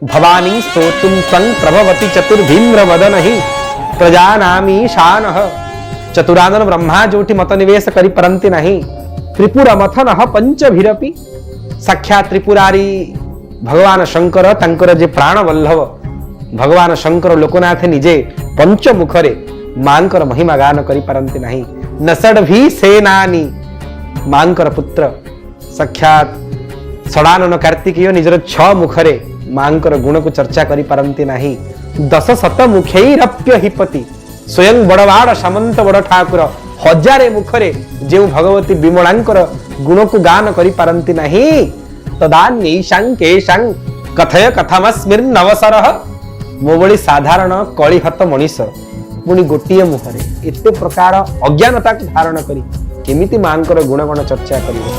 भवानी स्तोतुम त्वं प्रभवति चतुर्भीम्रवदन ही प्रजानामी शानः चतुरानन ब्रह्मा जोटी मत निवेश करि परंति नहीं त्रिपुर मथन पंचभिरपि साक्षात त्रिपुरारी भगवान शंकर तांकर जे प्राण वल्लभ भगवान शंकर लोकनाथ निजे पंचमुखरे मांकर महिमा गान करि परंति नहीं नसड भी सेनानी मांकर पुत्र साक्षात षडानन कार्तिकेय निजर 6 मुखरे मांकर गुण को चर्चा करि परंति नहीं 10 शत मुखैरप्य हिपति स्वयं बड़वाड़ सामंत बड़ ठाकुर 1000 मुखरे जे भगवती विमलांकर गुण को गान करि परंति नहीं तदान्यैषां केषां कथय कथमस्मिर्नवसरः मो भली साधारण कलिहत मनीष पुणी गोटे मुहरे एते प्रकार अज्ञानता को धारण करी केमिति मांकर गुणगण चर्चा करिवे।